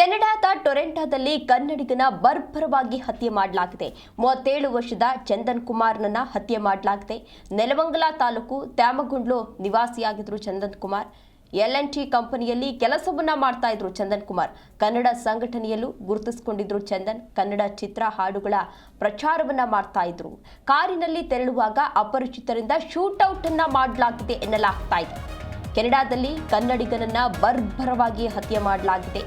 ಕೆನಡಾದ ಟೊರೆಂಟೊದಲ್ಲಿ ಕನ್ನಡಿಗನ ಬರ್ಬರವಾಗಿ ಹತ್ಯೆ ಮಾಡಲಾಗಿದೆ. 37 ವರ್ಷದ ಚಂದನ್ ಕುಮಾರ್ನನ್ನ ಹತ್ಯೆ ಮಾಡಲಾಗಿದೆ. ನೆಲಮಂಗಲ ತಾಲೂಕು ತ್ಯಾಮಗುಂಡ್ಲು ನಿವಾಸಿಯಾಗಿದ್ರು ಚಂದನ್ ಕುಮಾರ್. L&T ಕಂಪನಿಯಲ್ಲಿ ಕೆಲಸವನ್ನ ಮಾಡ್ತಾ ಇದ್ರು ಚಂದನ್ ಕುಮಾರ್. ಕನ್ನಡ ಸಂಘಟನೆಯಲ್ಲೂ ಗುರುತಿಸಿಕೊಂಡಿದ್ರು ಚಂದನ್. ಕನ್ನಡ ಚಿತ್ರ ಹಾಡುಗಳ ಪ್ರಚಾರವನ್ನ ಮಾಡ್ತಾ ಇದ್ರು. ಕಾರಿನಲ್ಲಿ ತೆರಳುವಾಗ ಅಪರಿಚಿತರಿಂದ ಶೂಟ್ಔಟ್ ಅನ್ನ ಮಾಡಲಾಗಿದೆ ಎನ್ನಲಾಗ್ತಾ ಇದೆ. ಕೆನಡಾದಲ್ಲಿ ಕನ್ನಡಿಗನನ್ನ ಬರ್ಬರವಾಗಿ ಹತ್ಯೆ ಮಾಡಲಾಗಿದೆ.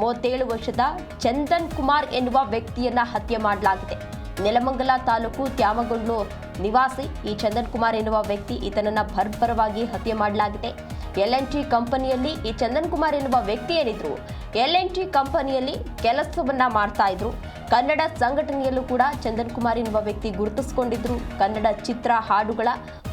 37 ವರ್ಷದ ಚಂದನ್ ಕುಮಾರ್ ಎನ್ನುವ ವ್ಯಕ್ತಿಯನ್ನ ಹತ್ಯೆ ಮಾಡಲಾಗಿದೆ. ನೆಲಮಂಗಲ ತಾಲೂಕು ತ್ಯಾಮಗುಂಡ್ಲು ನಿವಾಸಿ ಈ ಚಂದನ್ ಕುಮಾರ್ ಎನ್ನುವ ವ್ಯಕ್ತಿ, ಈತನನ್ನ ಬರ್ಬರವಾಗಿ ಹತ್ಯೆ ಮಾಡಲಾಗಿದೆ. L&T ಕಂಪನಿಯಲ್ಲಿ ಈ ಚಂದನ್ ಕುಮಾರ್ ಎನ್ನುವ ವ್ಯಕ್ತಿ ಏನಿದ್ರು, L&T ಕಂಪನಿಯಲ್ಲಿ ಕೆಲಸವನ್ನ ಮಾಡ್ತಾ ಇದ್ರು. ಕನ್ನಡ ಸಂಘಟನೆಯಲ್ಲೂ ಕೂಡ ಚಂದನ್ ಕುಮಾರ್ ಎನ್ನುವ ವ್ಯಕ್ತಿ ಗುರುತಿಸಿಕೊಂಡಿದ್ರು. ಕನ್ನಡ ಚಿತ್ರ ಹಾಡುಗಳ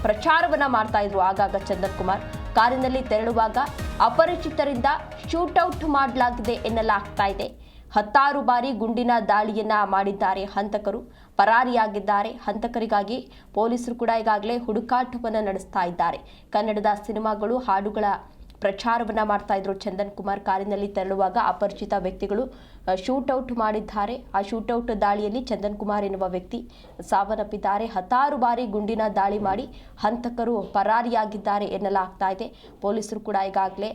ಪ್ರಚಾರವನ್ನ ಮಾಡ್ತಾ ಇದ್ರು. ಆಗಾಗ ಚಂದನ್ ಕುಮಾರ್ ಕಾರಿನಲ್ಲಿ ತೆರಳುವಾಗ ಅಪರಿಚಿತರಿಂದ ಶೂಟ್ಔಟ್ ಮಾಡಲಾಗಿದೆ ಎನ್ನಲಾಗ್ತಾ ಇದೆ. 16 ಬಾರಿ ಗುಂಡಿನ ದಾಳಿಯನ್ನ ಮಾಡಿದ್ದಾರೆ ಹಂತಕರು, ಪರಾರಿಯಾಗಿದ್ದಾರೆ. ಹಂತಕರಿಗಾಗಿ ಪೊಲೀಸರು ಕೂಡ ಈಗಾಗಲೇ ಹುಡುಕಾಟವನ್ನು ನಡೆಸ್ತಾ ಇದ್ದಾರೆ. ಕನ್ನಡದ ಸಿನಿಮಾಗಳು, ಹಾಡುಗಳ ಪ್ರಚಾರವನ್ನ ಮಾಡ್ತಾ ಇದ್ರು ಚಂದನ್ ಕುಮಾರ್. ಕಾರಿನಲ್ಲಿ ತೆರಳುವಾಗ ಅಪರಿಚಿತ ವ್ಯಕ್ತಿಗಳು ಶೂಟ್ಔಟ್ ಮಾಡಿದ್ದಾರೆ. ಆ ಶೂಟ್ಔಟ್ ದಾಳಿಯಲ್ಲಿ ಚಂದನ್ ಕುಮಾರ್ ಎನ್ನುವ ವ್ಯಕ್ತಿ ಸಾವನ್ನಪ್ಪಿದ್ದಾರೆ. 16 ಬಾರಿ ಗುಂಡಿನ ದಾಳಿ ಮಾಡಿ ಹಂತಕರು ಪರಾರಿಯಾಗಿದ್ದಾರೆ ಎನ್ನಲಾಗ್ತಾ ಇದೆ. ಪೊಲೀಸರು ಕೂಡ ಈಗಾಗಲೇ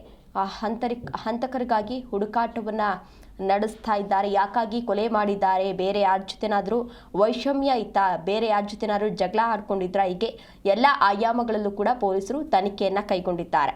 ಹಂತಕರಿಗಾಗಿ ಹುಡುಕಾಟವನ್ನ ನಡೆಸ್ತಾ ಇದ್ದಾರೆ. ಯಾಕಾಗಿ ಕೊಲೆ ಮಾಡಿದ್ದಾರೆ, ಬೇರೆ ಯಾರ ಜೊತೆನಾದರೂ ವೈಷಮ್ಯ ಇತ್ತಾ, ಬೇರೆ ಯಾರ ಜೊತೆನಾದರೂ ಜಗಳ ಆಡ್ಕೊಂಡಿದ್ರ, ಹೀಗೆ ಎಲ್ಲ ಆಯಾಮಗಳಲ್ಲೂ ಕೂಡ ಪೊಲೀಸರು ತನಿಖೆಯನ್ನ ಕೈಗೊಂಡಿದ್ದಾರೆ.